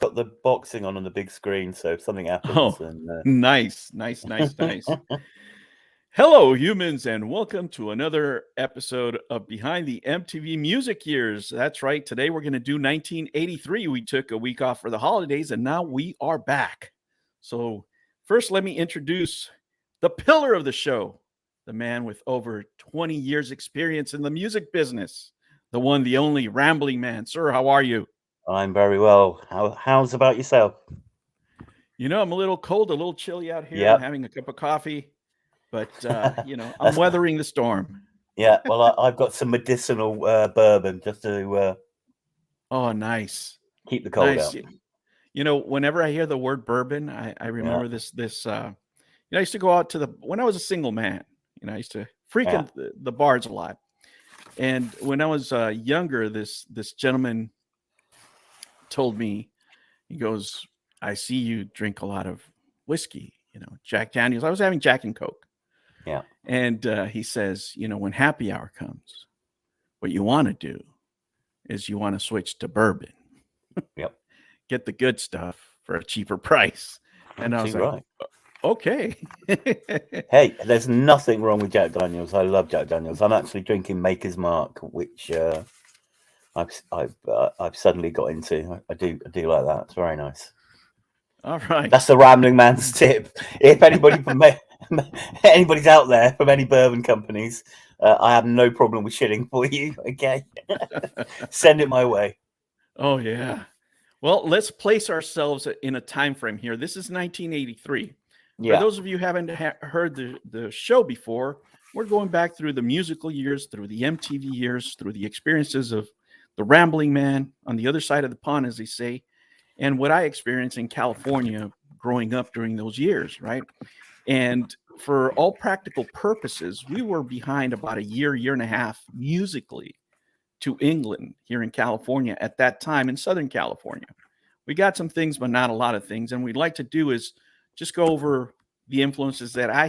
got the boxing on the big screen, so if something happens. Oh, And nice. Hello, humans, and welcome to another episode of Behind the MTV Music Years. That's right. Today we're going to do 1983. We took a week off for the holidays, and now we are back. So, first, let me introduce the pillar of the show, the man with over 20 years' experience in the music business, the one, the only rambling man. Sir, how are you? I'm very well. How's about yourself? You know, I'm a little cold, a little chilly out here. Yep. I'm having a cup of coffee. But, I'm weathering the storm. Yeah, well, I've got some medicinal bourbon just to Oh, nice. keep the cold out. You know, whenever I hear the word bourbon, I remember this, I used to go out to when I was a single man, I used to frequent the bars a lot. And when I was younger, this gentleman told me, he goes, I see you drink a lot of whiskey, Jack Daniels. I was having Jack and Coke. Yeah. And he says, when happy hour comes, what you want to do is you want to switch to bourbon. Yep. Get the good stuff for a cheaper price. And I was like, okay. Hey, there's nothing wrong with Jack Daniels. I love Jack Daniels. I'm actually drinking Maker's Mark, which I've suddenly got into. I do like that. It's very nice. All right. That's the rambling man's tip. If anybody's out there from any bourbon companies, I have no problem with shitting for you. Okay, send it my way. Oh yeah. Well, let's place ourselves in a time frame here. This is 1983. Yeah. For those of you who haven't heard the show before, we're going back through the musical years, through the MTV years, through the experiences of the rambling man on the other side of the pond, as they say, and what I experienced in California growing up during those years, right? And for all practical purposes, we were behind about a year and a half musically to England here in California at that time in Southern California. We got some things, but not a lot of things. And we'd like to do is just go over the influences that I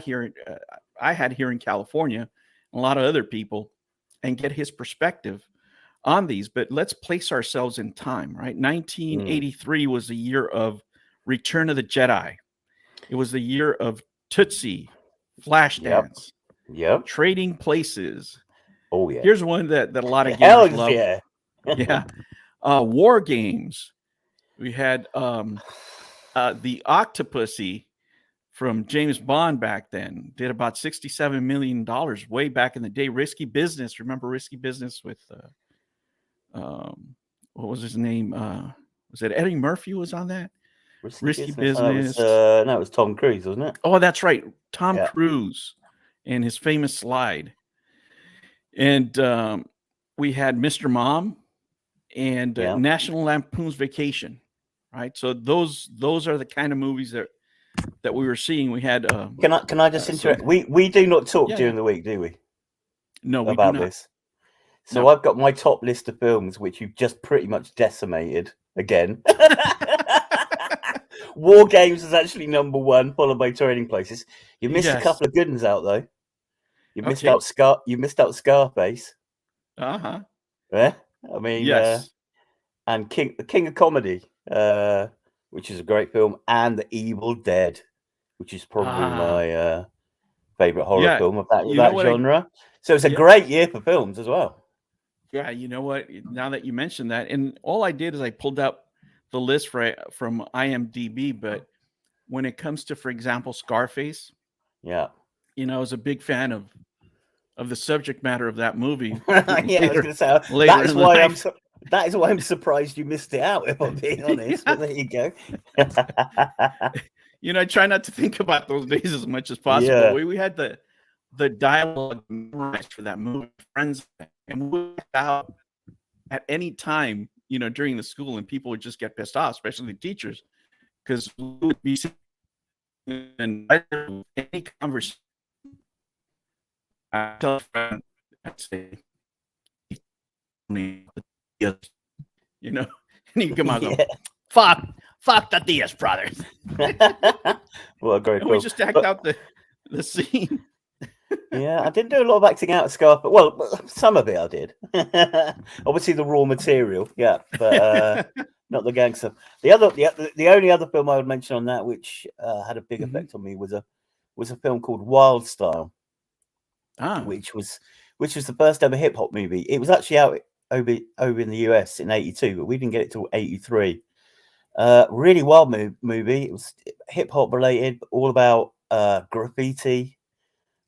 had here in California, and a lot of other people, and get his perspective on these. But let's place ourselves in time, right? 1983 was the year of Return of the Jedi. It was the year of Tootsie, Flashdance, Trading Places. Oh yeah. Here's one that a lot of gamers love. Yeah. War games. We had the Octopussy from James Bond back then. Did about $67 million way back in the day. Risky Business. Remember Risky Business with what was his name? Was it Eddie Murphy was on that? Risky Business. That was Tom Cruise, wasn't it? Oh, that's right. Tom Cruise and his famous slide. And we had Mr. Mom and National Lampoon's Vacation, right? So those are the kind of movies that we were seeing. We had. Can I just interrupt? We do not talk during the week, do we? No, we about do not. This. So I've got my top list of films, which you've just pretty much decimated again. War Games is actually number one, followed by Trading Places. You missed a couple of good ones out though. You missed out Scarface. Uh-huh. Yeah, I mean, and the King of Comedy, which is a great film, and The Evil Dead, which is probably my favorite horror film of that genre. So it's a great year for films as well. Yeah, you know what? Now that you mentioned that, and all I did is I pulled up the list from IMDb, but when it comes to, for example, Scarface, I was a big fan of the subject matter of that movie. I was going to say that is why I'm surprised you missed it out, if I'm being honest. But there you go. I try not to think about those days as much as possible. Yeah. We had the dialogue memorized for that movie, friends, and we went out at any time, during the school, and people would just get pissed off, especially the teachers, because we would be in any conversation. I tell a friend, I'd say, and you come out and go, fuck the Diaz brothers. Well, great. And we just act out the scene. Yeah, I didn't do a lot of acting out of Scarf, but well, some of it I did. Obviously, the raw material, yeah, but not the gangster. The only other film I would mention on that, which had a big effect on me, was a film called Wild Style, which was the first ever hip hop movie. It was actually out over in the US in '82, but we didn't get it till '83. Really wild movie. It was hip hop related, all about graffiti,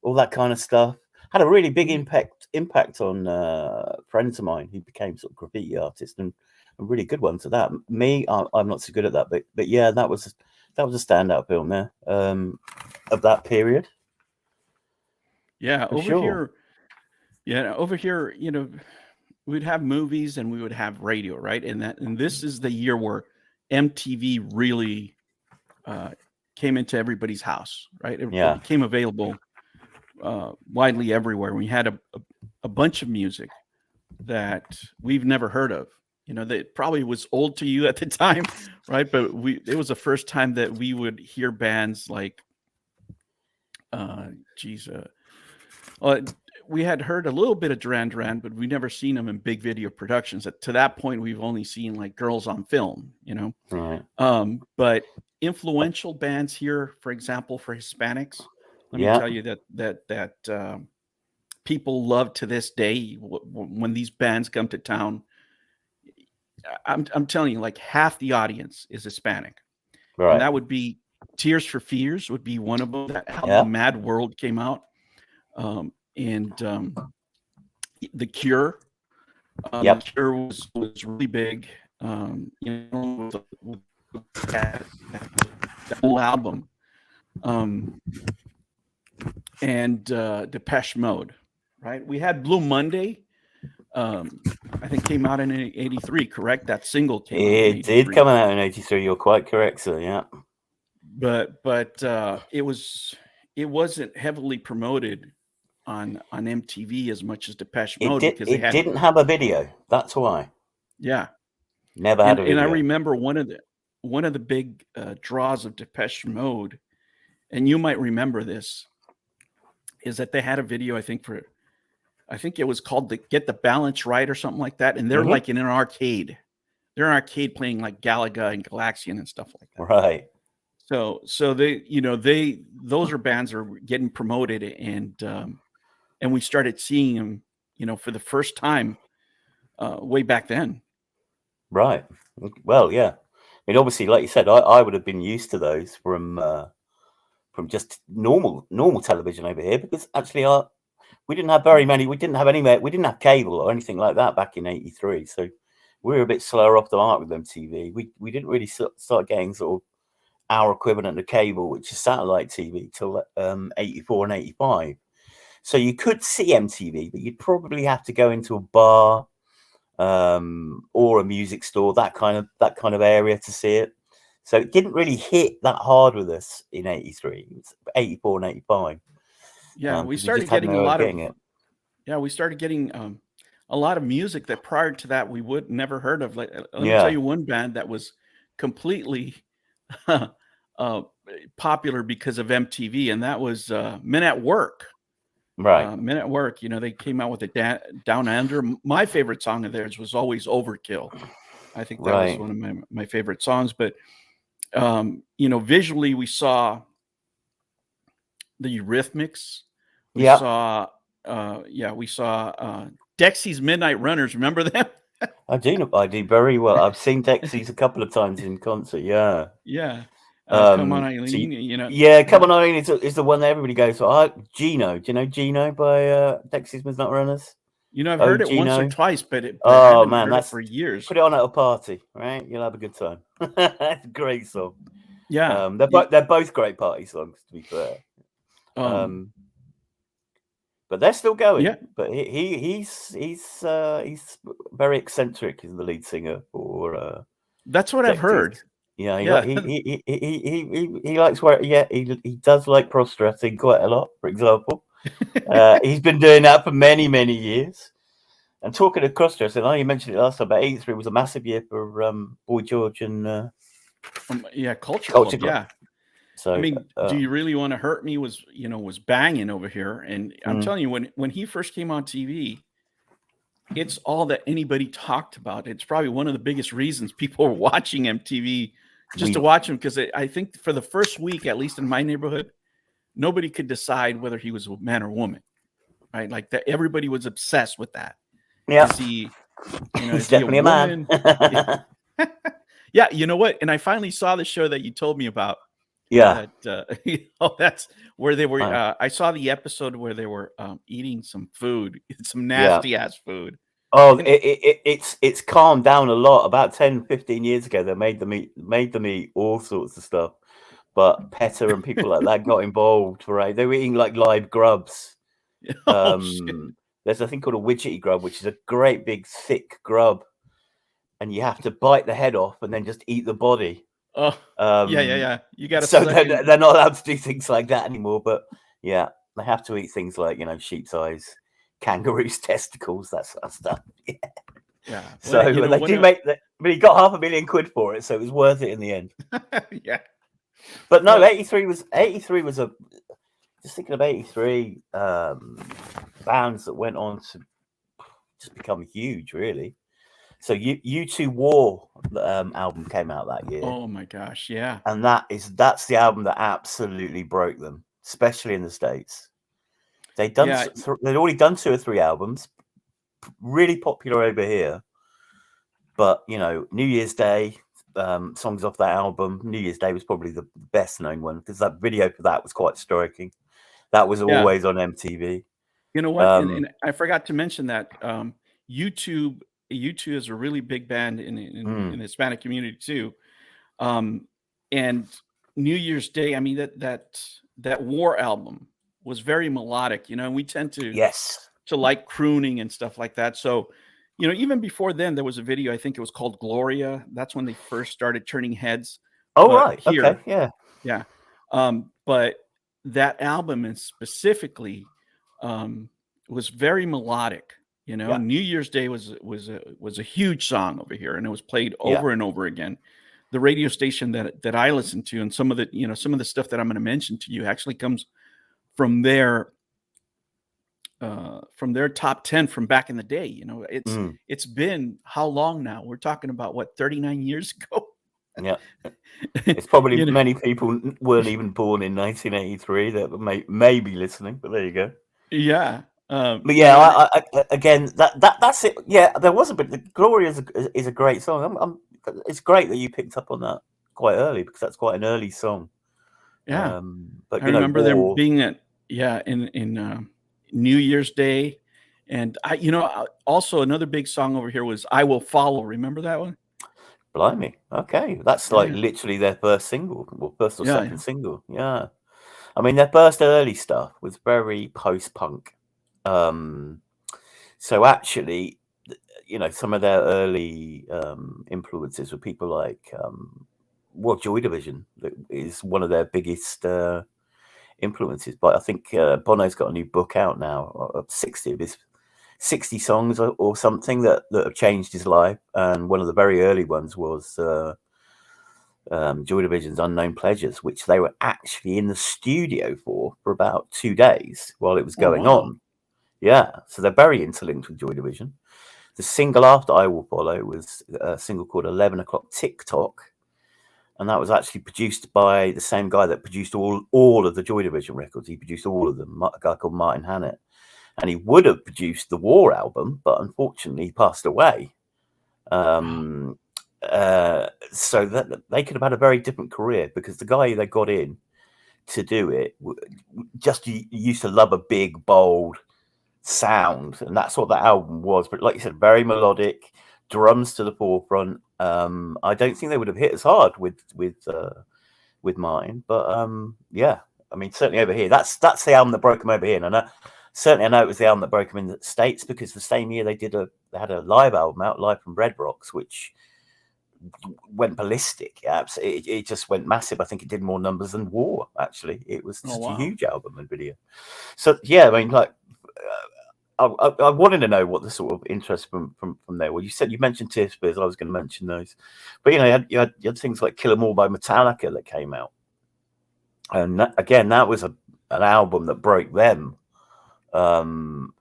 all that kind of stuff. Had a really big impact on friends of mine who became sort of graffiti artists, and a really good one to that. Me, I'm not so good at that, but yeah, that was a standout film there of that period. Yeah, over here, we'd have movies and we would have radio, right? And this is the year where MTV really came into everybody's house, right? It became available widely everywhere. We had a bunch of music that we've never heard of. That probably was old to you at the time, right? But it was the first time that we would hear bands like, we had heard a little bit of Duran Duran, but we never seen them in big video productions. To that point, we've only seen like Girls on Film, Right. But influential bands here, for example, for Hispanics, let me tell you that people love to this day when these bands come to town. I'm telling you, like half the audience is Hispanic, Right. And that would be Tears for Fears would be one of them. How the Mad World came out, and The Cure. The Cure was really big. With that whole album, and Depeche Mode. Right, we had Blue Monday. I think came out in '83, correct? That single came out in '83. It did come out in '83. You're quite correct, sir. Yeah, but it wasn't heavily promoted on MTV as much as Depeche Mode because it didn't have a video. That's why. Yeah, never had a video. And I remember one of the big draws of Depeche Mode, and you might remember this, is that they had a video. I think it was called Get the Balance Right or something like that. And they're like in an arcade. They're in an arcade playing like Galaga and Galaxian and stuff like that. Right. So those are bands that are getting promoted, and we started seeing them, for the first time way back then. Right. Well, yeah. I mean, obviously, like you said, I would have been used to those from just normal television over here, because actually we didn't have very many. We didn't have cable or anything like that back in '83. So we were a bit slower off the mark with MTV. We didn't really start getting sort of our equivalent of cable, which is satellite TV, till '84 and '85. So you could see MTV, but you'd probably have to go into a bar or a music store, that kind of area to see it. So it didn't really hit that hard with us in '83. It's '84 and '85. Yeah, we started getting a lot of. Yeah, we started getting a lot of music that prior to that we would never heard of. Let me tell you one band that was completely popular because of MTV, and that was Men at Work. Right. Men at Work. They came out with a Down Under. My favorite song of theirs was always Overkill. I think that was one of my favorite songs. But visually, we saw the Eurythmics. We saw Dexy's Midnight Runners. Remember them? I do very well. I've seen Dexy's a couple of times in concert. Yeah. Yeah. Come On Eileen. Come On Eileen is the one that everybody goes for. Gino. Do you know Gino by Dexy's Midnight Runners? I've heard it once or twice, but I haven't heard it for years. Put it on at a party, right? You'll have a good time. It's a great song. Yeah. They're both great party songs, to be fair. But they're still going. Yeah. But he's very eccentric. He's the lead singer for. That's what I've heard. Yeah, he likes he does like prostrating quite a lot. For example, he's been doing that for many years. And talking of cross-dressing, I know you mentioned it last time, but '83 was a massive year for Boy George and Culture Club. Yeah. So I mean, Do You Really Want to Hurt Me was banging over here, and I'm telling you, when he first came on TV, it's all that anybody talked about. It's probably one of the biggest reasons people were watching MTV just to watch him, because I think for the first week, at least in my neighborhood, nobody could decide whether he was a man or woman, right? Like that, everybody was obsessed with that. Yeah, is he he's definitely a man. Yeah, you know what? And I finally saw the show that you told me about. Yeah, that's where they were. I saw the episode where they were eating some food, some yeah. nasty ass food. Oh, it's calmed down a lot. About 10, 15 years ago, they made them eat all sorts of stuff. But PETA and people like that got involved, right? They were eating like live grubs. There's a thing called a widgety grub, which is a great big thick grub, and you have to bite the head off and then just eat the body. Yeah. You got to. So they're not allowed to do things like that anymore. But yeah, they have to eat things like sheep's eyes, kangaroo's testicles, that sort of stuff. Yeah. So they do make that. But he got £500,000 for it, so it was worth it in the end. Yeah. But no, 83 was a. Just thinking of 83 bands that went on to just become huge, really. So U2 War album came out that year. Oh my gosh, yeah. And that's the album that absolutely broke them, especially in the States. They'd already done 2 or 3 albums, really popular over here. But New Year's Day, songs off that album. New Year's Day was probably the best known one, because that video for that was quite striking. That was always on MTV. You know what? And I forgot to mention that U2 is a really big band in the Hispanic community too. And New Year's Day, I mean, that War album was very melodic, and we tend to like crooning and stuff like that. So, even before then, there was a video, I think it was called Gloria. That's when they first started turning heads. Oh, right. Okay. Yeah. Yeah. But that album and specifically was very melodic. New Year's Day was a huge song over here, and it was played over and over again. The radio station that I listened to, and some of the stuff that I'm going to mention to you actually comes from their top 10 from back in the day. It's been how long now? We're talking about 39 years ago. Yeah, it's probably many people weren't even born in 1983 that may be listening, but there you go. Yeah. But yeah, again, that's it. Yeah, there was a bit. Gloria is a great song. It's great that you picked up on that quite early, because that's quite an early song. Yeah, but I remember there being in New Year's Day, and also another big song over here was "I Will Follow." Remember that one? Blimey. Okay, that's like literally their first single, or first or second single. Yeah, I mean, their first early stuff was very post-punk. So actually, some of their early influences were people like Joy Division. That is one of their biggest influences. But I think Bono's got a new book out now of 60 of his 60 songs or something that have changed his life. And one of the very early ones was Joy Division's Unknown Pleasures, which they were actually in the studio for about 2 days while it was going on. Yeah, so they're very interlinked with Joy Division. The single after I Will Follow was a single called 11 O'Clock TikTok, and that was actually produced by the same guy that produced all of the Joy Division records. He produced all of them, a guy called Martin Hannett. And he would have produced the War album, but unfortunately he passed away. So that they could have had a very different career, because the guy they got in to do it just used to love a big, bold sound, and that's what that album was. But like you said, very melodic, drums to the forefront. I don't think they would have hit as hard with mine, but yeah, I mean, certainly over here, that's the album that broke them over here. And I know it was the album that broke them in the States, because the same year they had a live album out, live from Red Rocks, which went ballistic. Yeah, it just went massive. I think it did more numbers than War. Actually, it was just a huge album and video. So yeah, I mean, like, I wanted to know what the sort of interest from there. Well, you mentioned Tear Spears. I was going to mention those, but you had things like Kill 'Em All by Metallica that came out. And again, that was an album that broke them.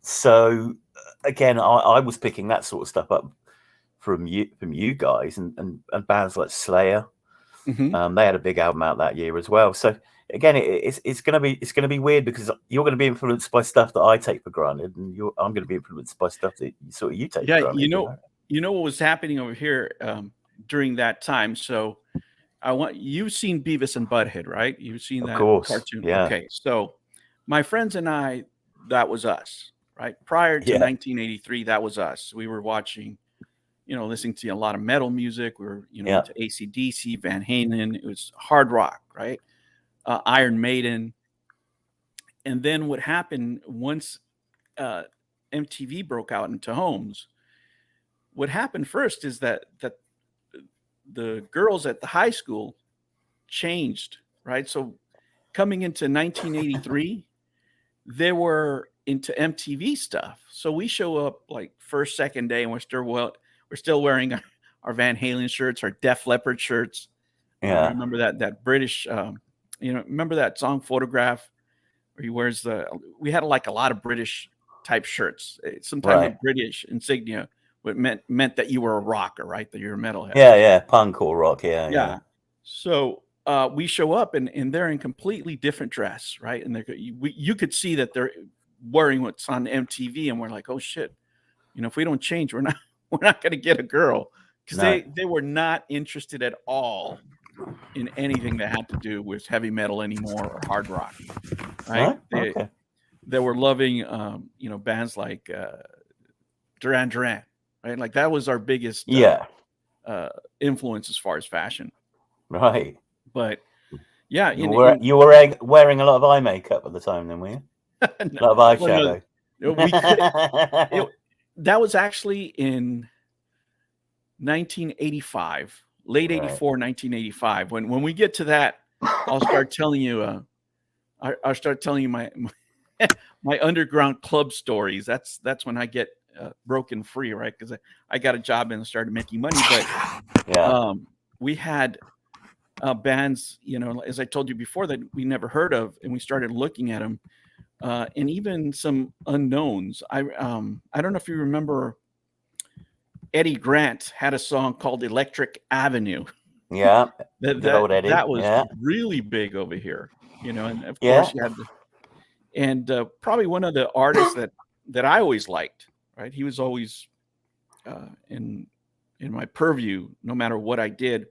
So again, I was picking that sort of stuff up from you guys, and bands like Slayer. Mm-hmm. They had a big album out that year as well. So again, it's gonna be weird because you're gonna be influenced by stuff that I take for granted, and I'm gonna be influenced by stuff that you take Yeah, for granted. you know what was happening over here during that time. So you've seen Beavis and Butthead, right? You've seen Of that course, cartoon. yeah, Okay, so my friends and I, that was us, right? Prior to yeah, 1983, that was us. We were watching, listening to a lot of metal music. We were, yeah, into AC/DC, Van Halen. It was hard rock, right? Iron Maiden. And then what happened once uh, MTV broke out into homes? What happened first is that the girls at the high school changed, right? So coming into 1983, they were into MTV stuff. So we show up like first, second day, and we're still wearing our Van Halen shirts, our Def Leppard shirts. yeah, Remember that British, remember that song Photograph, where he wears we had like a lot of British type shirts. Sometimes the right, British insignia meant that you were a rocker, right? That you're a metalhead. yeah, punk or rock, yeah. Yeah. So we show up and they're in completely different dress, right? And you could see that they're wearing what's on MTV, and we're like, oh shit, if we don't change, we're not going to get a girl, because No. they were not interested at all in anything that had to do with heavy metal anymore or hard rock, right? No? Okay. They were loving bands like Duran Duran, right? Like that was our biggest influence as far as fashion. Right. But yeah, you were wearing a lot of eye makeup at the time, then, were you? A lot of eyeshadow. That was actually in 1985, late 84, 1985. When we get to that, I'll start telling you. I'll start telling you my underground club stories. That's when I get broken free, right? Because I got a job and started making money. But we had bands, as I told you before, that we never heard of, and we started looking at them, and even some unknowns. I don't know if you remember, Eddie Grant had a song called Electric Avenue. Yeah, that was really big over here, and of course you had and probably one of the artists that I always liked, right? He was always in my purview, no matter what I did,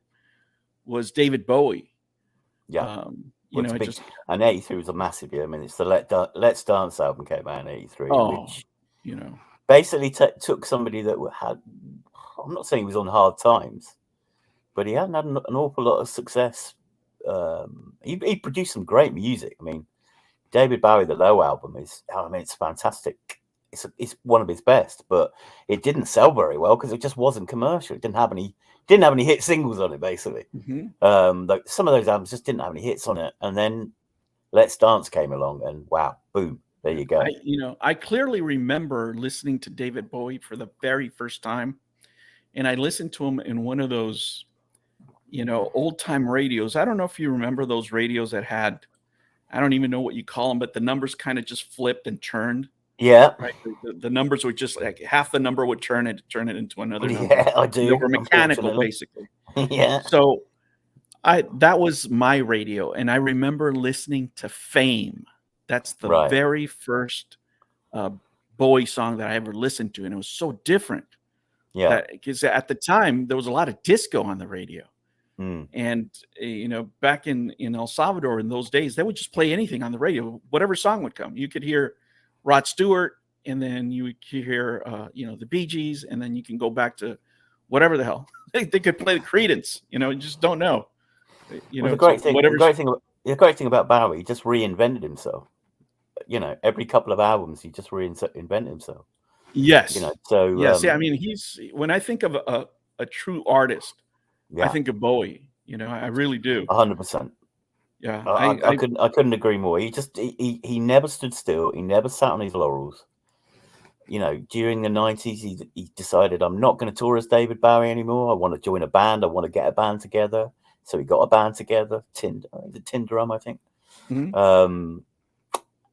was David Bowie. Yeah. And 83 was a massive year. I mean, it's the Let's Dance album came out in 83, which basically took somebody that had, I'm not saying he was on hard times, but he hadn't had an awful lot of success. He produced some great music. I mean, David Bowie, the Low album it's fantastic. It's one of his best, but it didn't sell very well because it just wasn't commercial. It didn't have any hit singles on it, basically. Mm-hmm. Some of those albums just didn't have any hits on it. And then Let's Dance came along, and wow, boom, there you go. I clearly remember listening to David Bowie for the very first time, and I listened to him in one of those, old time radios. I don't know if you remember those radios that had, I don't even know what you call them, but the numbers kind of just flipped and turned. Yeah. Right. The numbers would just like half the number would turn it into another number. Yeah, I do. They were mechanical, basically. Yeah. So that was my radio, and I remember listening to Fame. That's the very first Bowie song that I ever listened to, and it was so different. Yeah. Because at the time there was a lot of disco on the radio. And back in El Salvador in those days, they would just play anything on the radio, whatever song would come. You could hear Rod Stewart, and then you would hear the Bee Gees, and then you can go back to whatever the hell they could play. The Creedence, you just don't know. The great thing about Bowie, he just reinvented himself. Every couple of albums, he just reinvented himself. Yes. So yes. I mean, when I think of a true artist, I think of Bowie. I really do. 100%. Yeah, I couldn't agree more. He never stood still. He never sat on his laurels. During the 90s, he decided, I'm not going to tour as David Bowie anymore. I want to join a band. I want to get a band together. So he got a band together. Tin Drum, I think. Mm-hmm.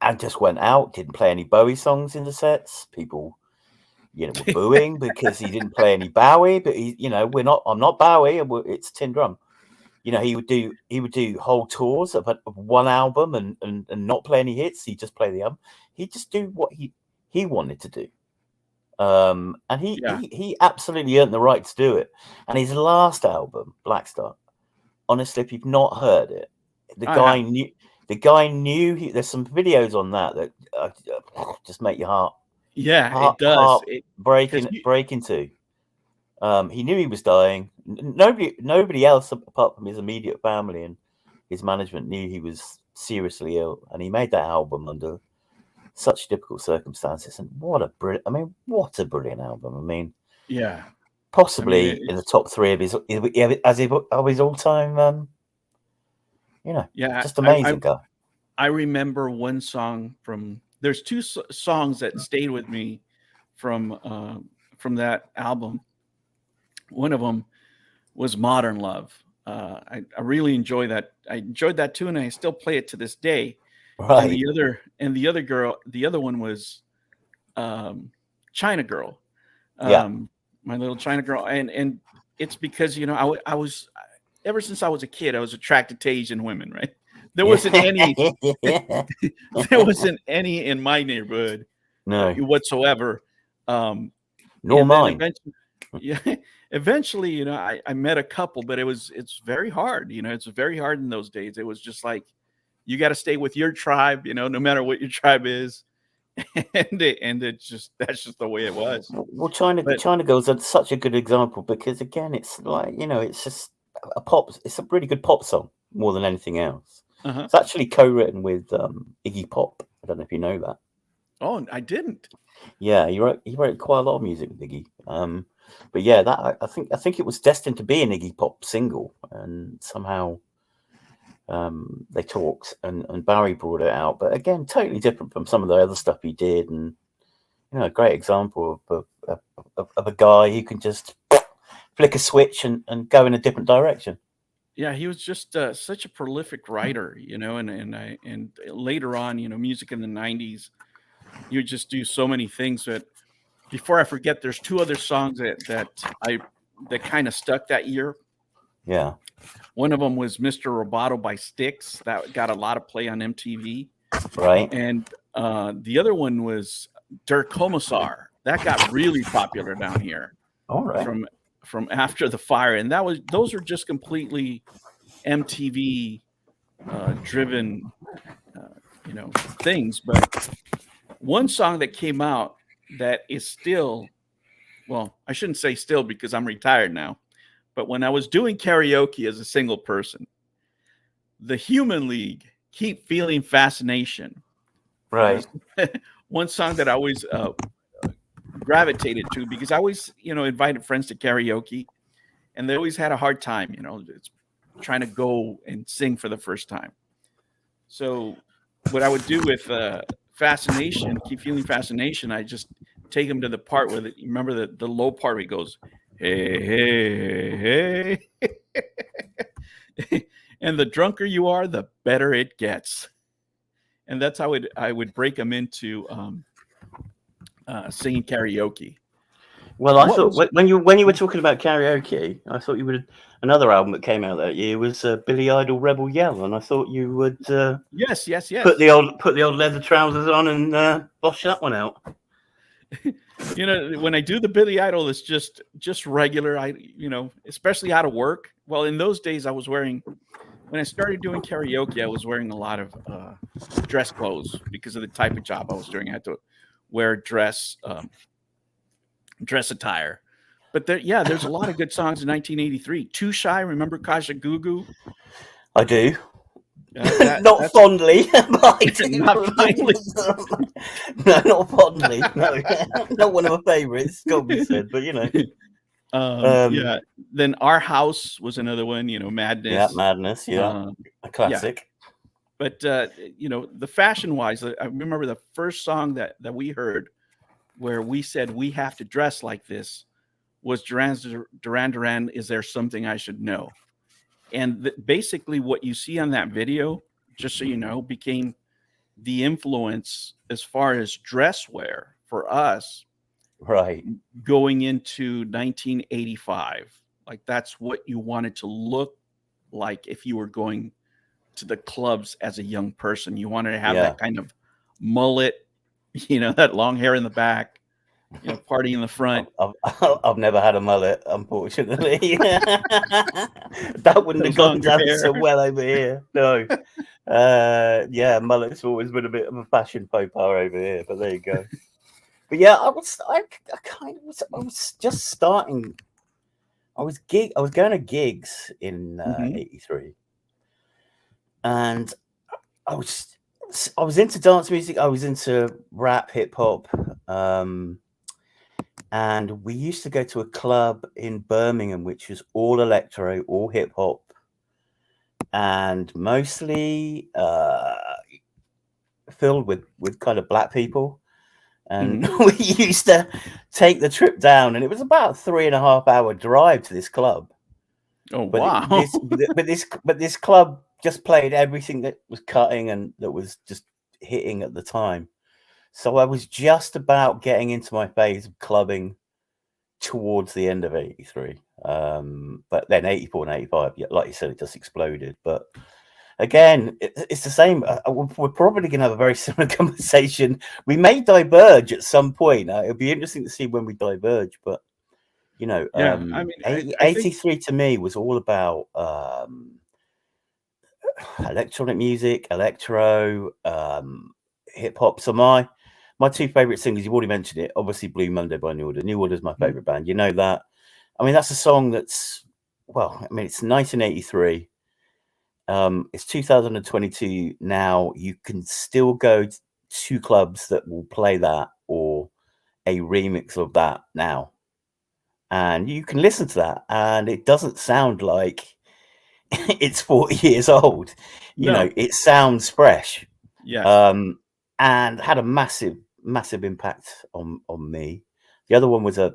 And just went out, didn't play any Bowie songs in the sets. People, were booing because he didn't play any Bowie. But I'm not Bowie. It's Tin Drum. He would do whole tours of one album and not play any hits. He'd just play the album. He'd just do what he wanted to do. And he absolutely earned the right to do it. And his last album, Black Star, honestly, if you've not heard it, the guy knew. There's some videos on that just make your heart. Yeah, it does. Break into. He knew he was dying. Nobody else apart from his immediate family and his management knew he was seriously ill, and he made that album under such difficult circumstances. And what a brilliant album! Yeah, possibly in the top 3 of his all-time. Just amazing guy. I remember one song from. There's 2 songs that stayed with me from that album. One of them was Modern Love. I really enjoy that. I enjoyed that tune, and I still play it to this day. Right. The other one was China Girl. My Little China Girl. And it's because, I was, ever since I was a kid, I was attracted to Asian women, right? There wasn't any there wasn't any in my neighborhood whatsoever. Nor mine. Eventually, I met a couple, but it's very hard. It's very hard in those days. It was just like, you got to stay with your tribe, no matter what your tribe is. And that's just the way it was. Well, China Girls are such a good example because, again, it's like, it's just it's a really good pop song more than anything else. It's actually co-written with Iggy Pop. I don't know if you know that. Oh, I didn't. Yeah, he wrote quite a lot of music with Iggy. But yeah, that I think it was destined to be an Iggy Pop single, and somehow they talked and Barry brought it out. But again, totally different from some of the other stuff he did, and a great example of a guy who can just flick a switch and go in a different direction. Yeah, he was just such a prolific writer, and later on, music in the 90s, you just do so many things. That before I forget, there's 2 other songs that kind of stuck that year. Yeah. One of them was Mr. Roboto by Styx. That got a lot of play on MTV. Right. And the other one was Der Kommissar. That got really popular down here. All right. From After the Fire. And those are just completely MTV driven things. But one song that came out that is still, well, I shouldn't say still because I'm retired now, but when I was doing karaoke as a single person, the Human League, Keep Feeling Fascination. Right. One song that I always gravitated to because I always, invited friends to karaoke, and they always had a hard time, it's trying to go and sing for the first time. So what I would do with Fascination, Keep Feeling Fascination, I just take them to the part where you remember the low part where he goes, hey, hey. And the drunker you are, the better it gets. And that's how I would break them into singing karaoke. Well, I thought when you were talking about karaoke, I thought you would. Another album that came out that year was Billy Idol Rebel Yell, and I thought you would yes put the old leather trousers on and bosh that one out. When I do the Billy Idol, it's just regular. Especially out of work. Well, in those days, when I started doing karaoke, I was wearing a lot of dress clothes because of the type of job I was doing. I had to wear dress attire. But there's a lot of good songs in 1983. Too Shy, remember Kasha Gugu? I do. Not fondly. Not fondly. No, not fondly. No, not one of my favorites, got to be said, but yeah. Then Our House was another one, Madness. Yeah, Madness, yeah. A classic. Yeah. But the fashion-wise, I remember the first song that we heard where we said we have to dress like this was Duran Duran, Is There Something I Should Know? And basically what you see on that video, just so you know, became the influence as far as dress wear for us, right? Going into 1985. Like that's what you wanted to look like if you were going to the clubs as a young person. You wanted to have that kind of mullet, that long hair in the back, party in the front. I've never had a mullet, unfortunately. That wouldn't have gone down so well over here. No. Mullet's always been a bit of a fashion faux pas over here, but there you go. But yeah, I was just starting. I was going to gigs in '83, and I was into dance music. I was into rap, hip hop, and we used to go to a club in Birmingham, which was all electro, all hip hop, and mostly filled with kind of black people. And we used to take the trip down, and it was about a 3.5-hour drive to this club. Oh, wow. But this club just played everything that was cutting and that was just hitting at the time. So I was just about getting into my phase of clubbing towards the end of '83. But then '84 and '85, like you said, it just exploded. But again, it's the same. We're probably going to have a very similar conversation. We may diverge at some point. It'll be interesting to see when we diverge. But, I mean, 83 to me was all about electronic music, electro, hip hop. So my two favorite singers, you've already mentioned it, obviously Blue Monday by New Order. New Order is my favorite band. You know that. I mean, that's a song it's 1983. It's 2022 now. You can still go to clubs that will play that or a remix of that now, and you can listen to that, and it doesn't sound like it's 40 years old. It sounds fresh. Yeah. And had a massive impact on me. The other one was a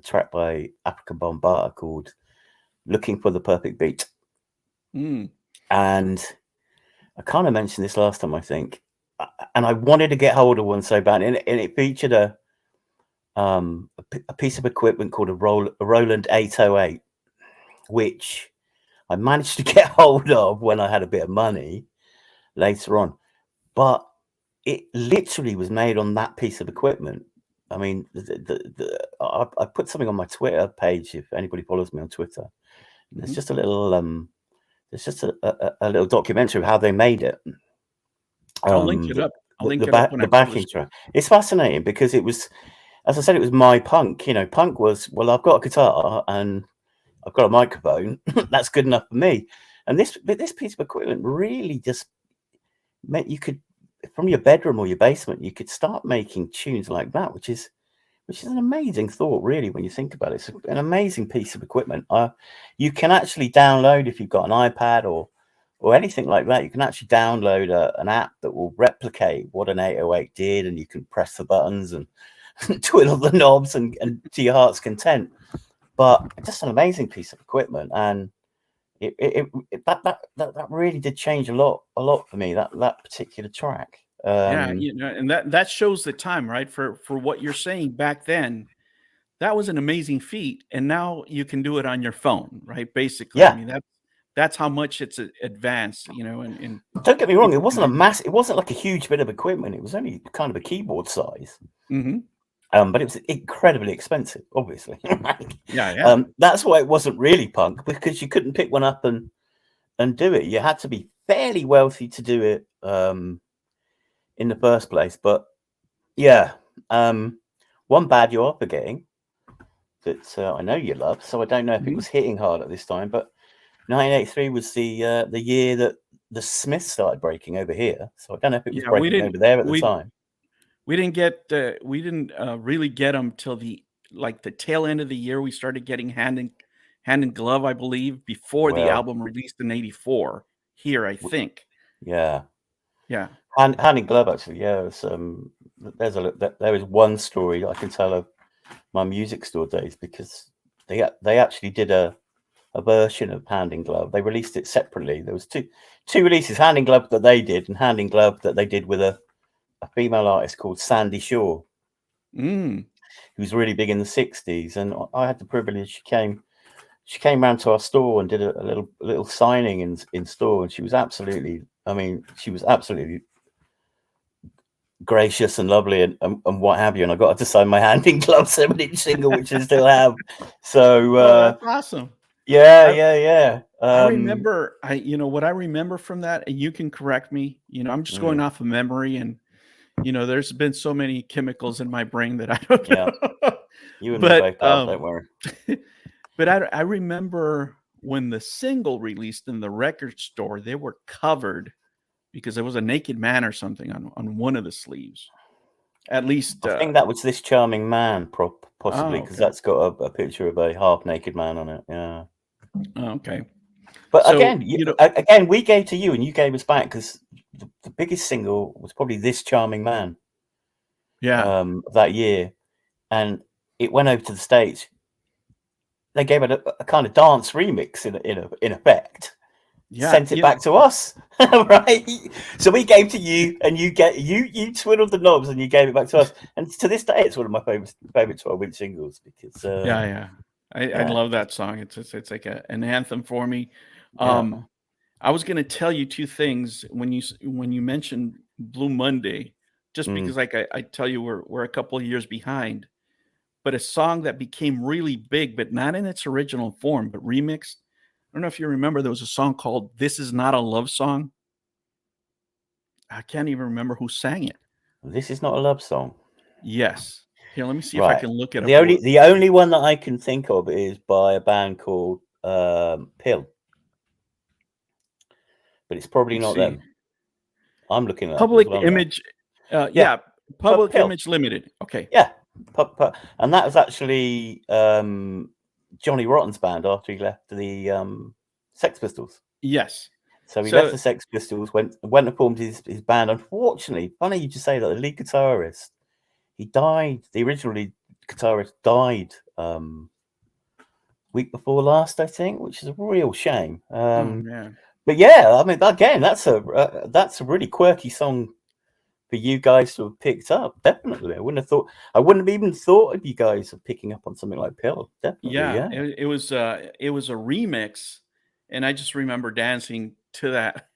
track by Africa Bambaataa called "Looking for the Perfect Beat." And I kind of mentioned this last time, I think, and I wanted to get hold of one so bad, and it featured a piece of equipment called a Roland 808, which I managed to get hold of when I had a bit of money later on, but it literally was made on that piece of equipment. I mean, I put something on my Twitter page if anybody follows me on Twitter. There's just a little It's just a little documentary of how they made it. I'll link it up. The backing track. It's fascinating because it was, as I said, it was my punk. Punk was, well, I've got a guitar and I've got a microphone. That's good enough for me. And this piece of equipment really just meant you could, from your bedroom or your basement, you could start making tunes like that, which is an amazing thought, really, when you think about it. It's an amazing piece of equipment. You can actually download, if you've got an iPad or anything like that, you can actually download an app that will replicate what an 808 did, and you can press the buttons and twiddle the knobs and to your heart's content. But just an amazing piece of equipment, and that really did change a lot for me. That particular track. And that shows the time, right? For what you're saying back then, that was an amazing feat, and now you can do it on your phone, right? Basically, I mean that's how much it's advanced, And don't get me wrong, it wasn't it wasn't like a huge bit of equipment. It was only kind of a keyboard size. But it was incredibly expensive, obviously. That's why it wasn't really punk, because you couldn't pick one up and do it. You had to be fairly wealthy to do it in the first place. But one bad you are forgetting that I know you love, so I don't know if it was hitting hard at this time, but 1983 was the year that the Smiths started breaking over here. So I don't know if it was breaking over there at the time. We didn't really get them till the tail end of the year. We started getting Hand in Glove, I believe, before the album released in '84 here, I think. Yeah. Hand in Glove, actually. Yeah, there is one story I can tell of my music store days, because they actually did a a version of Hand in Glove. They released it separately. There was two releases: Hand in Glove that they did, and Hand in Glove that they did with a female artist called Sandy Shaw, who was really big in the '60s. And I had the privilege. She came round to our store and did a little signing in store, and she was absolutely, she was absolutely gracious and lovely and what have you. And I got her to sign my Hand in Glove 7-inch single, which I still have. So that's awesome. Yeah. I remember, what I remember from that, and you can correct me. I'm just going off of memory, and there's been so many chemicals in my brain that I don't know. You and me both, pal, don't worry. But I remember when the single released in the record store, they were covered because there was a naked man or something on one of the sleeves. At least I think that was This Charming Man, possibly, because that's got a picture of a half-naked man on it. Yeah. Okay. But so, again, again, we gave to you and you gave us back, because the biggest single was probably This Charming Man. Yeah. That year, and it went over to the States. They gave it a kind of dance remix in effect. Yeah, sent it back to us, right? So we gave to you, and you twiddled the knobs and you gave it back to us. And to this day, it's one of my favorite 12-inch singles, because I love that song. It's like an anthem for me. I was going to tell you two things when you mentioned Blue Monday, just because I tell you we're a couple of years behind, but a song that became really big, but not in its original form, but remixed. I don't know if you remember, there was a song called "This Is Not a Love Song." I can't even remember who sang it. This is not a love song. Yes. Here, let me see if I can look it up. The only one that I can think of is by a band called Pill. But it's probably not them. I'm looking at Public Image. Public Image Limited. Okay. Yeah. And that was actually Johnny Rotten's band after he left the Sex Pistols. Yes. So he left the Sex Pistols, went and formed his band. Unfortunately, funny you just say that, the lead guitarist, he died. The original lead guitarist died week before last, I think, which is a real shame. But yeah, I mean, again, that's a really quirky song for you guys to have picked up. Definitely, I wouldn't have even thought of you guys of picking up on something like Pill. Definitely, yeah. It was a remix, and I just remember dancing to that.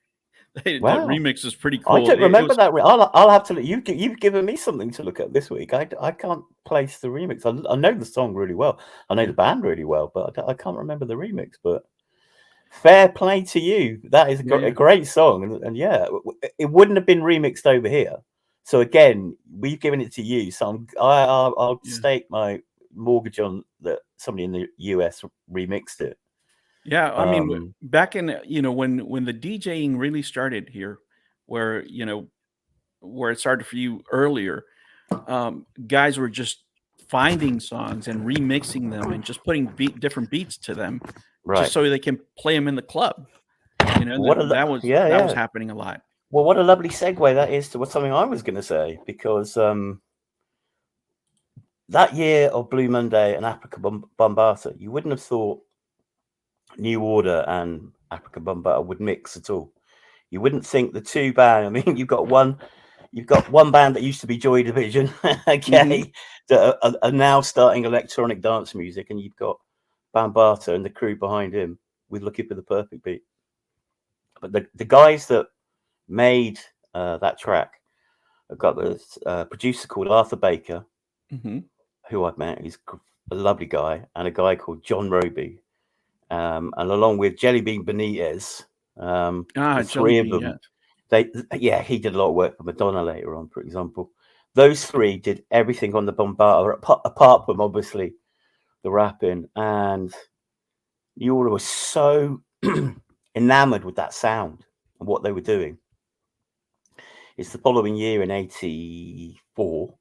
That remix is pretty cool. I don't remember that. I'll have to. You've given me something to look at this week. I can't place the remix. I know the song really well. I know the band really well, but I can't remember the remix. But fair play to you. That is a great song, and it wouldn't have been remixed over here. So again, we've given it to you. So I'll stake my mortgage on that somebody in the US remixed it. Yeah, I mean, back in when the DJing really started here, where it started for you earlier, guys were just finding songs and remixing them and just putting different beats to them, just so they can play them in the club. That was happening a lot. Well, what a lovely segue that is to something I was going to say, because that year of Blue Monday and Africa Bombata, you wouldn't have thought New Order and Africa Bombata would mix at all. You wouldn't think the two bands. I mean, you've got one band that used to be Joy Division, that are now starting electronic dance music, and you've got Bambata and the crew behind him with Looking for the Perfect Beat. But the guys that made that track, I've got this producer called Arthur Baker, who I've met. He's a lovely guy, and a guy called John Roby. And along with Jellybean Benitez, the three of them, he did a lot of work for Madonna later on, for example. Those three did everything on the Bombata, apart from obviously the rapping. And New Order was so enamored with that sound and what they were doing. It's the following year in '84.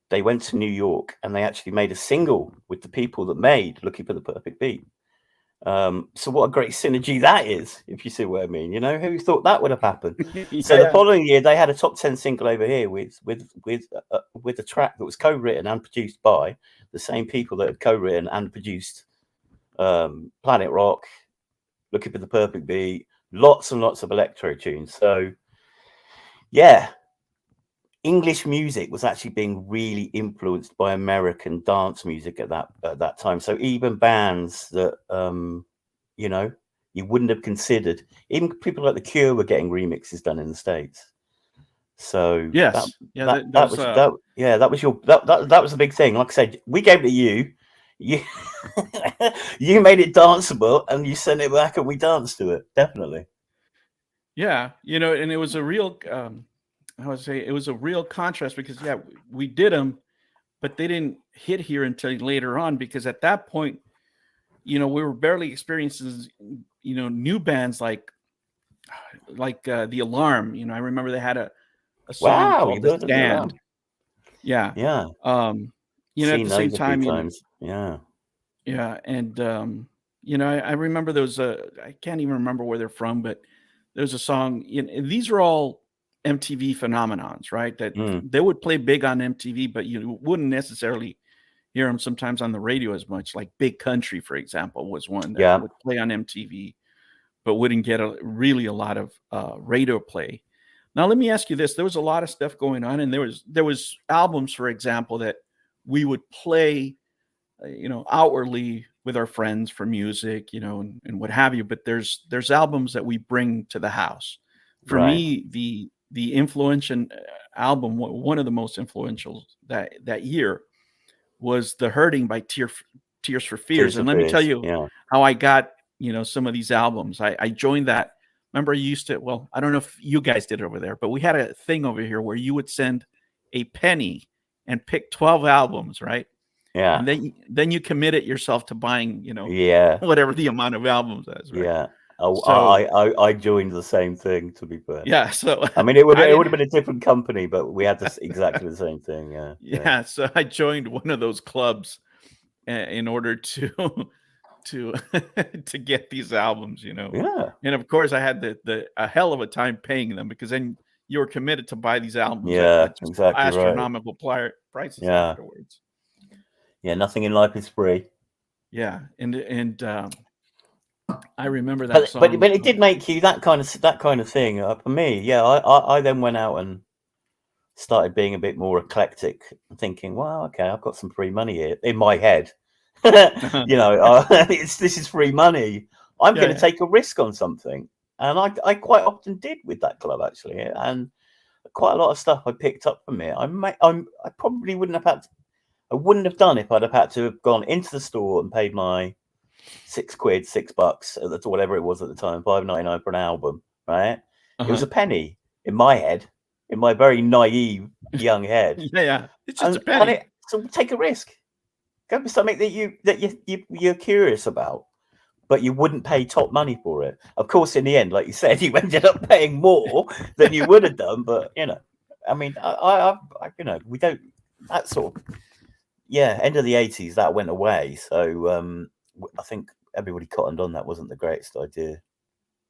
They went to New York and they actually made a single with the people that made Looking for the Perfect Beat. So what a great synergy that is, if you see what I mean. Who thought that would have happened? So the following year they had a top 10 single over here with a track that was co-written and produced by the same people that had co-written and produced Planet Rock, Looking for the Perfect Beat, lots and lots of electro tunes. So yeah, English music was actually being really influenced by American dance music at that time. So even bands that you know, you wouldn't have considered, even people like The Cure were getting remixes done in the States. So Yes. that was a big thing. Like I said, we gave it to you. You you made it danceable, and you sent it back, and we danced to it. Definitely. Yeah, and it was a real, I would say it was a real contrast because we did them, but they didn't hit here until later on because at that point, we were barely experiencing, new bands like The Alarm. I remember they had a song called The Stand. Yeah. Yeah. At the same time, yeah. Yeah, and I remember there was I can't even remember where they're from, but there's a song. These are all MTV phenomenons, right? That they would play big on MTV, but you wouldn't necessarily hear them sometimes on the radio as much. Like Big Country, for example, was one that would play on MTV, but wouldn't get really a lot of radio play. Now, let me ask you this: there was a lot of stuff going on, and there was albums, for example, that we would play outwardly with our friends for music, and what have you. But there's albums that we bring to the house. For me, the influential album, one of the most influential that year, was "The Hurting" by Tears for Fears. And let me tell you how I got some of these albums. I joined that. Remember, I used to. Well, I don't know if you guys did it over there, but we had a thing over here where you would send a penny and pick 12 albums, right? Yeah. And then you committed yourself to buying, whatever the amount of albums is, right? Yeah. So I joined the same thing, to be fair. Yeah. So I mean, it would have been a different company, but we had exactly the same thing. Yeah. Yeah. So I joined one of those clubs in order to to get these albums, Yeah. And of course, I had a hell of a time paying them because then you were committed to buy these albums at just exactly astronomical prices afterwards. Yeah, nothing in life is free. Yeah, and I remember that song. But it did make you that kind of thing. For me, I then went out and started being a bit more eclectic, thinking, well, okay, I've got some free money here in my head. This is free money. I'm going to take a risk on something, and I quite often did with that club actually, and quite a lot of stuff I picked up from it. I probably wouldn't have had. I wouldn't have done if I'd have had to have gone into the store and paid my $6, that's whatever it was at the time, $5.99 for an album, right? It was a penny in my head, in my very naive young head. It's just a penny. So take a risk. Go for something that you're curious about, but you wouldn't pay top money for it. Of course, in the end, like you said, you ended up paying more than you would have done. But I mean, we don't that sort of. Yeah, end of the 80s, that went away. So I think everybody cottoned on that wasn't the greatest idea.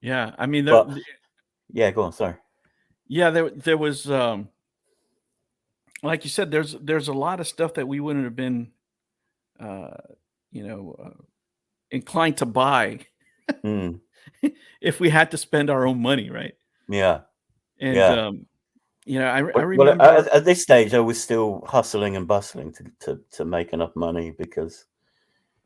Yeah, I mean, go on. Sorry. Yeah, there was, like you said, there's a lot of stuff that we wouldn't have been, inclined to buy if we had to spend our own money, right? Yeah. And I remember at this stage I was still hustling and bustling to make enough money because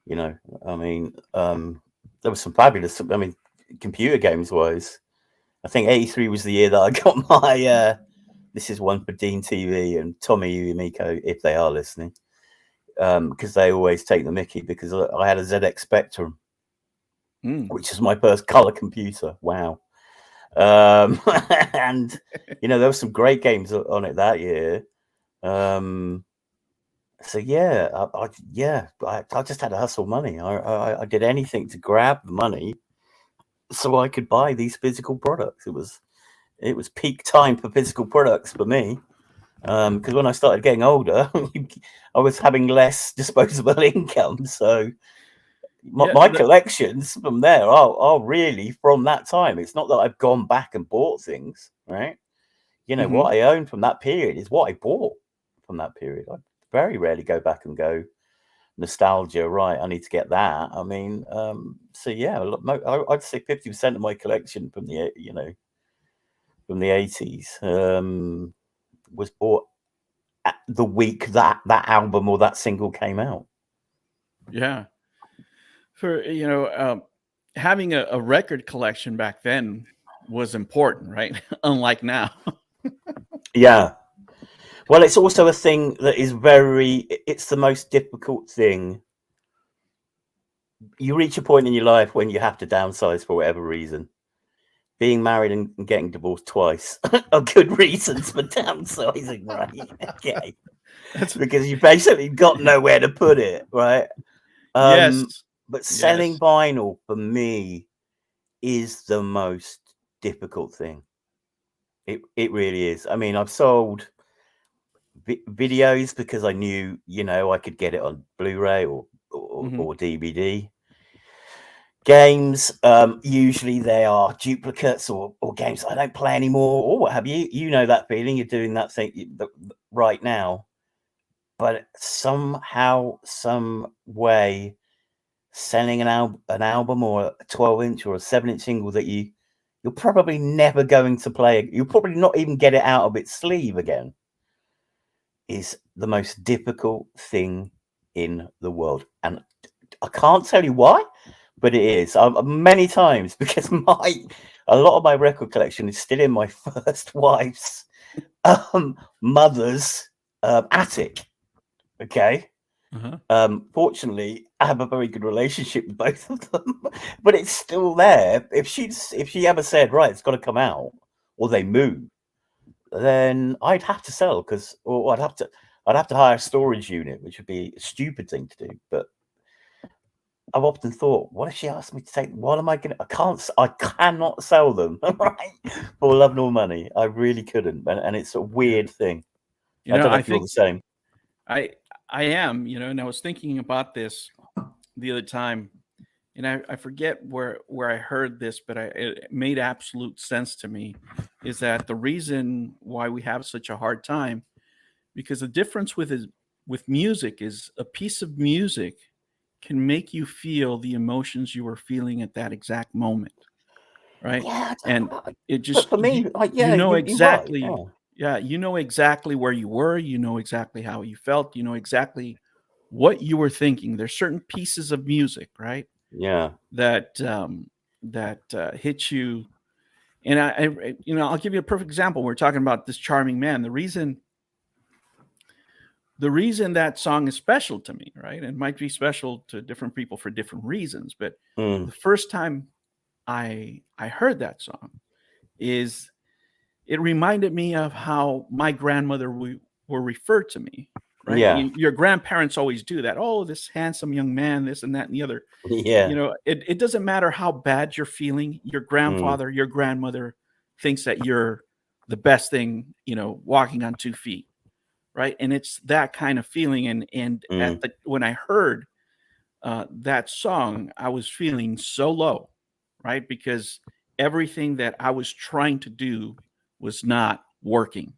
I mean there was some fabulous, I mean, computer games wise, I think 83 was the year that I got my this is one for Dean TV and Tommy Yumiko, if they are listening, because they always take the mickey, because I had a ZX Spectrum, which is my first color computer. Wow. And there were some great games on it that year. So I just had to hustle money. I did anything to grab the money so I could buy these physical products. It was peak time for physical products for me, because when I started getting older, I was having less disposable income. So my collections from there are really from that time. It's not that I've gone back and bought things, right? What I own from that period is what I bought from that period. I very rarely go back and go, nostalgia, right? I need to get that. I mean, so yeah, I'd say 50% of my collection from the from the 80s was bought at the week that album or that single came out. Yeah. For having a record collection back then was important, right? Unlike now. Yeah. Well, it's also a thing that is it's the most difficult thing. You reach a point in your life when you have to downsize for whatever reason. Being married and getting divorced twice are good reasons for downsizing, right? Okay. Because you basically got nowhere to put it, right? Yes. But selling vinyl for me is the most difficult thing. It really is. I mean, I've sold videos because I knew, I could get it on Blu-ray or DVD. Games, usually they are duplicates or games I don't play anymore or what have you. You know that feeling. You're doing that thing right now. But somehow, some way, selling an album or a 12-inch or a 7-inch single that you're probably never going to play, you'll probably not even get it out of its sleeve again, is the most difficult thing in the world. And I can't tell you why, but it is. Many times, because a lot of my record collection is still in my first wife's mother's attic. Okay. Fortunately, I have a very good relationship with both of them, but it's still there. If she ever said, right, it's got to come out, or they move, then I'd have to sell or I'd have to hire a storage unit, which would be a stupid thing to do. But I've often thought, what if she asked me to take? What am I gonna? I cannot sell them, right? For love nor money, I really couldn't, and it's a weird thing. I don't know if you're the same. I am, and I was thinking about this the other time, and I forget where I heard this, but it made absolute sense to me, is that the reason why we have such a hard time, because the difference with music is a piece of music can make you feel the emotions you were feeling at that exact moment, right? Yeah, and it just, for me, exactly. You're right, yeah, you know exactly where you were, you know exactly how you felt, you know exactly what you were thinking. There's certain pieces of music, right? Yeah. That hit you. And I'll give you a perfect example. We're talking about This Charming Man. The reason that song is special to me, right? It might be special to different people for different reasons, but the first time I heard that song it reminded me of how my grandmother were referred to me, right? Yeah. Your grandparents always do that. Oh, this handsome young man, this and that and the other. Yeah. It doesn't matter how bad you're feeling. Your grandfather, your grandmother thinks that you're the best thing, walking on 2 feet, right? And it's that kind of feeling. And when I heard that song, I was feeling so low, right? Because everything that I was trying to do was not working.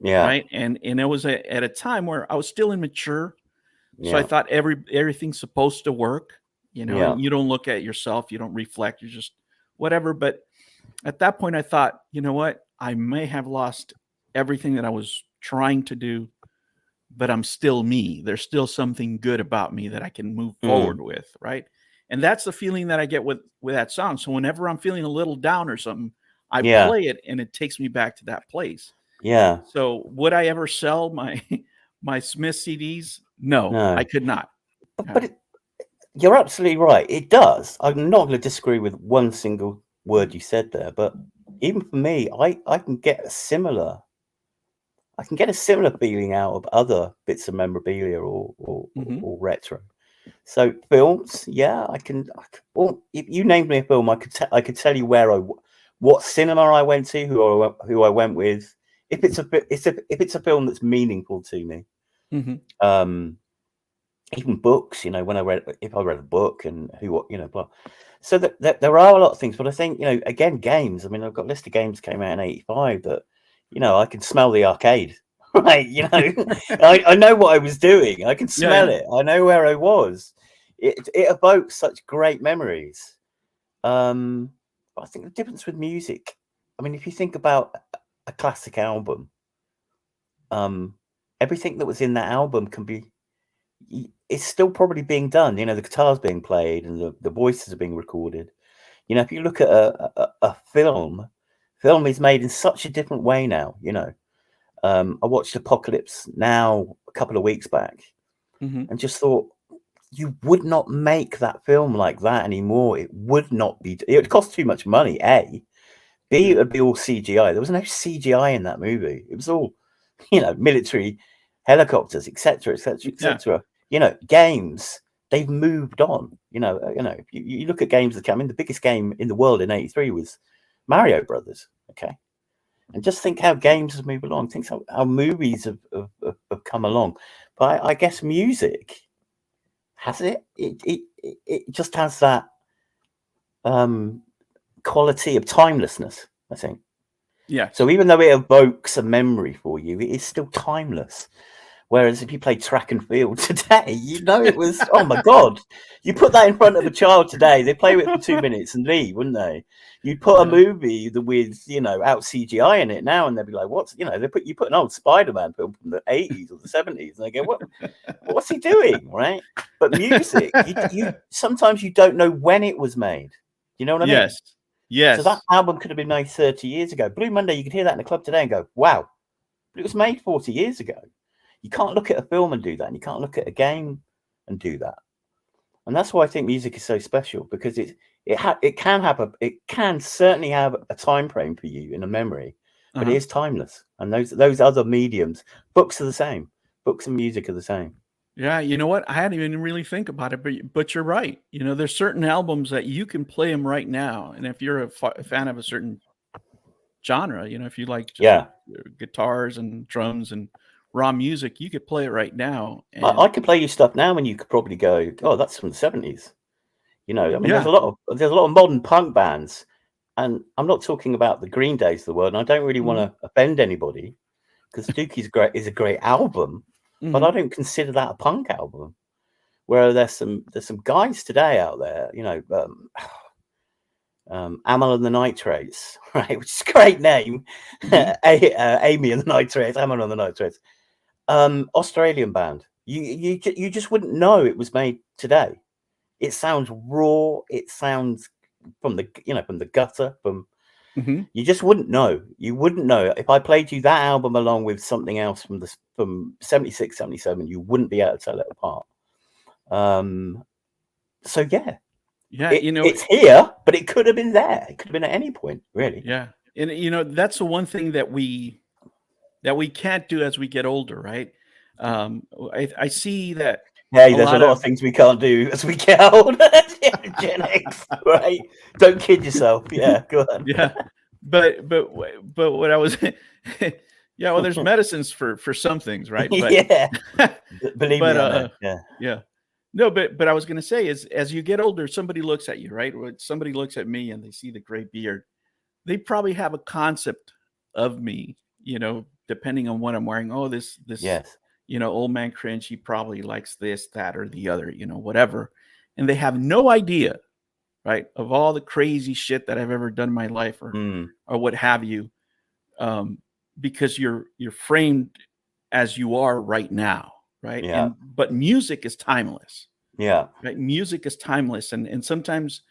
Yeah. Right. And it was at a time where I was still immature. So I thought everything's supposed to work. You don't look at yourself, you don't reflect, you're just whatever. But at that point, I thought, you know what? I may have lost everything that I was trying to do, but I'm still me. There's still something good about me that I can move forward with. Right. And that's the feeling that I get with that song. So whenever I'm feeling a little down or something, I play it and it takes me back to that place. Yeah. So would I ever sell my Smith CDs? No, I could not. But you're absolutely right. It does. I'm not going to disagree with one single word you said there. But even for me, I can get a similar feeling out of other bits of memorabilia or retro. So films, I can. Well, if you named me a film, I could tell you what cinema I went to, who I went with. If it's a film that's meaningful to me. Even books, if I read a book and blah. So that there are a lot of things, but I think, again, games. I mean, I've got a list of games that came out in '85 that, I can smell the arcade. right? You know, I know what I was doing. I can smell it. I know where I was. It evokes such great memories. I think the difference with music, I mean, if you think about a classic album, everything that was in that album can be, it's still probably being done. You know, the guitar's being played and the voices are being recorded. You know, if you look at a film is made in such a different way now. You know, I watched Apocalypse Now a couple of weeks back and just thought, you would not make that film like that anymore. It would not be. It would cost too much money. A, B, it would be all CGI. There was no CGI in that movie. It was all, you know, military helicopters, etc., etc., etc. You know, games. They've moved on. You know. You look at games that come in. The biggest game in the world in '83 was Mario Brothers. Okay, and just think how games have moved along. Think how movies have come along. But I guess music. Has it? It just has that quality of timelessness, I think. Yeah. So even though it evokes a memory for you, it is still timeless. Whereas if you play track and field today, you know it was, oh my God. You put that in front of a child today, they play with it for 2 minutes and leave, wouldn't they? You'd put a movie with, you know, out CGI in it now, and they'd be like, what's, you know, you put an old Spider-Man film from the 80s or the 70s, and they go, what's he doing, right? But music, you sometimes you don't know when it was made. You know what I mean? Yes. So that album could have been made 30 years ago. Blue Monday, you could hear that in the club today and go, wow, but it was made 40 years ago. You can't look at a film and do that, and you can't look at a game and do that. And that's why I think music is so special, because it can certainly have a time frame for you in a memory, but it is timeless. And those other mediums, books are the same. Books and music are the same. Yeah, you know what? I hadn't even really think about it, but you're right. You know, there's certain albums that you can play them right now, and if you're a fan of a certain genre, you know, if you like just guitars and drums and raw music, you could play it right now. And I could play you stuff now, and you could probably go, "Oh, that's from the '70s." You know, I mean, there's a lot of modern punk bands, and I'm not talking about the Green Days of the world. And I don't really want to offend anybody, because Dookie is a great album, but I don't consider that a punk album. Where there's some guys today out there, you know, Amel and the Nitrates, right, which is a great name. Amy and the Nitrates, Amel and the Nitrates. Australian band. You just wouldn't know it was made today. It sounds raw. It sounds from the gutter. You just wouldn't know. You wouldn't know if I played you that album along with something else from 76, 77. You wouldn't be able to tell it apart. So you know, it's here, but it could have been there. It could have been at any point, really. Yeah, and you know, that's the one thing that we can't do as we get older, right? I see that. Hey, there's a lot of things we can't do as we get older. Gen X, right? Don't kid yourself. Yeah, go on. Yeah, but what I was, yeah. Well, there's medicines for some things, right? But, yeah, believe me. Yeah. No, but I was going to say is, as you get older, somebody looks at you, right? Somebody looks at me and they see the gray beard. They probably have a concept of me, you know, depending on what I'm wearing. Oh, this you know, old man cringe, he probably likes this, that, or the other, you know, whatever. And they have no idea, right, of all the crazy shit that I've ever done in my life or what have you, because you're framed as you are right now, right? Yeah. But music is timeless. Yeah. Right? Music is timeless. And sometimes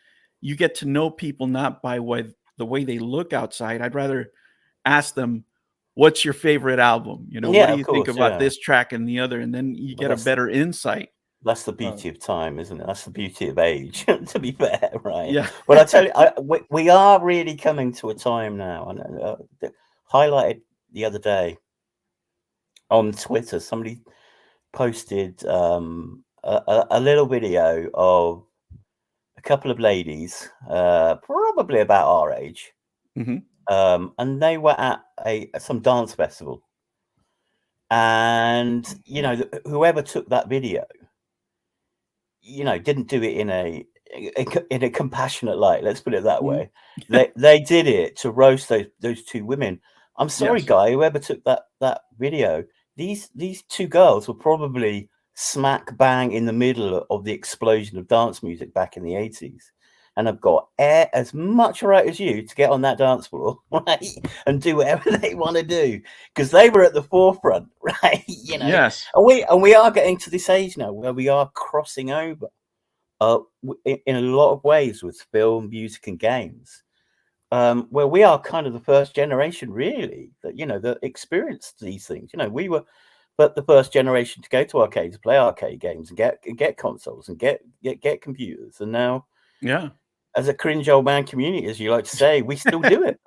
you get to know people not by the way they look outside. I'd rather ask them, what's your favorite album? You know, what do you think about this track and the other? And then you get a better insight. That's the beauty of time, isn't it? That's the beauty of age, to be fair, right? Yeah. Well, I tell you, we are really coming to a time now. And highlighted the other day on Twitter, somebody posted a little video of a couple of ladies, probably about our age. And they were at some dance festival, and you know, whoever took that video, you know, didn't do it in a compassionate light. Let's put it that way. They did it to roast those two women. I'm sorry, guy, whoever took that video. These two girls were probably smack bang in the middle of the explosion of dance music back in the 80s. And I've got as much right as you to get on that dance floor, right, and do whatever they want to do, because they were at the forefront, right? You know, yes, and we are getting to this age now where we are crossing over, in a lot of ways with film, music, and games, where we are kind of the first generation, really, that that experienced these things. We were, but the first generation to go to arcades, play arcade games, and get consoles and get computers, and now. Yeah. As a cringe old man community, as you like to say, we still do it,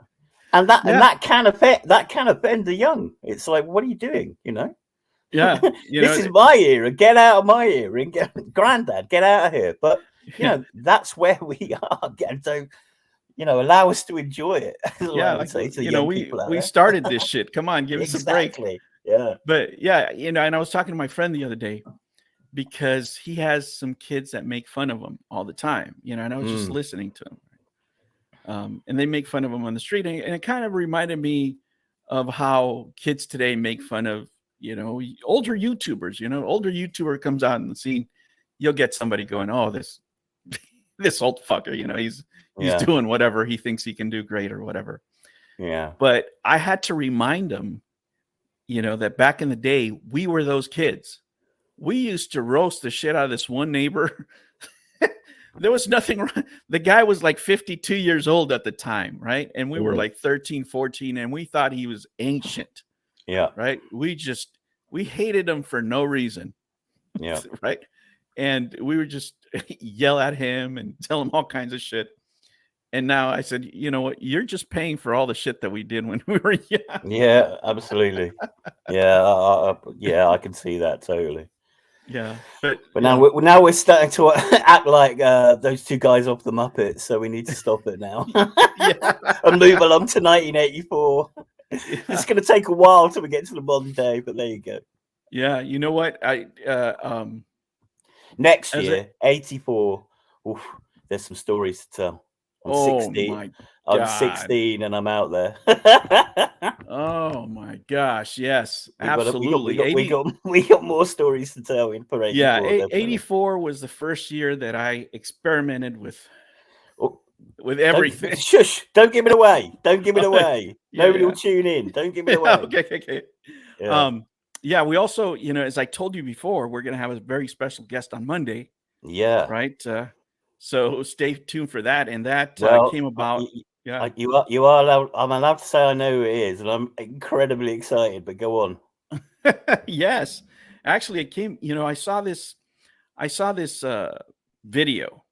and that can offend the young. It's like, what are you doing? Yeah, this is my era. Get out of my era, and granddad, get out of here. But that's where we are. And so, allow us to enjoy it. Yeah, like, we started this shit. Come on, give us a break. Yeah, but yeah, and I was talking to my friend the other day, because he has some kids that make fun of him all the time, and I was just listening to him. And they make fun of him on the street. And it kind of reminded me of how kids today make fun of, older YouTubers. Older YouTuber comes out in the scene, you'll get somebody going, oh, this old fucker, he's doing whatever he thinks he can do great or whatever. Yeah. But I had to remind him, that back in the day, we were those kids. We used to roast the shit out of this one neighbor. There was nothing wrong. The guy was like 52 years old at the time, right? And we were like 13, 14, and we thought he was ancient. Yeah. Right? We hated him for no reason. Yeah. Right? And we would just yell at him and tell him all kinds of shit. And now I said, you know what? You're just paying for all the shit that we did when we were young. Yeah, absolutely. Yeah, I can see that totally. Yeah, but now we're starting to act like those two guys off the Muppets, so we need to stop it now and move along to 1984. It's going to take a while till we get to the modern day, but there you go. Yeah, you know what? Next year, 84. Oof, there's some stories to tell. I'm 16 and I'm out there. Oh my gosh, yes, absolutely. We got more stories to tell in for 84. Yeah, 84 was the first year that I experimented with everything. Shush! Don't give it away. Don't give it away. Nobody will tune in. Don't give it away. Okay. Yeah. We also, as I told you before, we're going to have a very special guest on Monday. Yeah. Right. So stay tuned for that. And that came about. You are allowed. I'm allowed to say I know who it is, and I'm incredibly excited. But go on. Yes, actually, it came. I saw this video,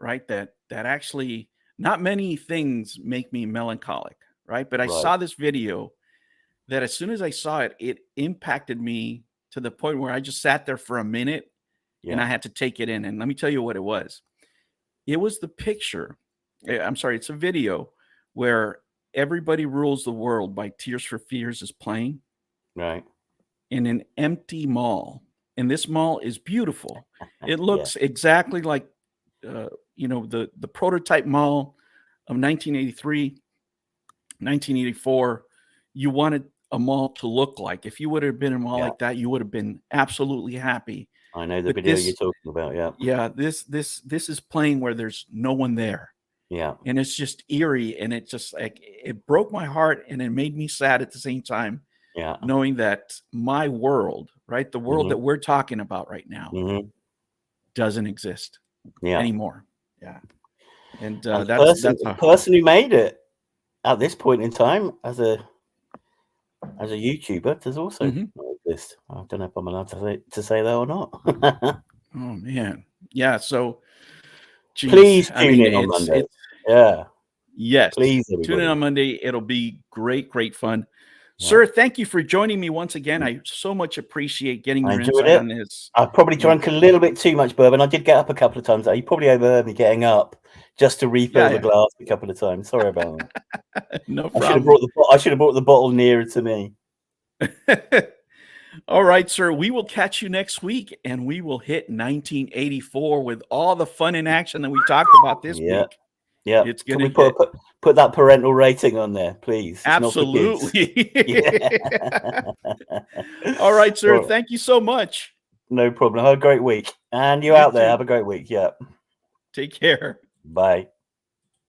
right? That actually, not many things make me melancholic, right? But I saw this video that as soon as I saw it, it impacted me to the point where I just sat there for a minute and I had to take it in. And let me tell you what it was. It was the picture. I'm sorry, it's a video where Everybody Rules the World by Tears for Fears is playing. Right. In an empty mall. And this mall is beautiful. It looks exactly like, the prototype mall of 1983, 1984. You wanted a mall to look like. If you would have been in a mall like that, you would have been absolutely happy. I know the video you're talking about. Yeah. Yeah. This is playing where there's no one there. Yeah. And it's just eerie. And it just it broke my heart and it made me sad at the same time. Yeah. Knowing that my world, right? The world that we're talking about right now doesn't exist anymore. Yeah. And that's the person who made it at this point in time as a YouTuber does also exist. I don't know if I'm allowed to say that or not. Oh man. Yeah. So please tune in on Monday. Yes. Please tune in on Monday. It'll be great fun. Yeah. Sir, thank you for joining me once again. I so much appreciate getting your insight on this. I probably drank a little bit too much bourbon. I did get up a couple of times. You probably overheard me getting up just to refill the glass a couple of times. Sorry about that. No problem. I should have brought the bottle nearer to me. All right, sir. We will catch you next week, and we will hit 1984 with all the fun and action that we talked about this week. Yeah. It's Can gonna we put that parental rating on there, please? It's absolutely. Yeah. All right, sir. Well, Thank you so much. no problem. Have a great week. And you You out there, too. have a great week. Yeah. Take care. Bye.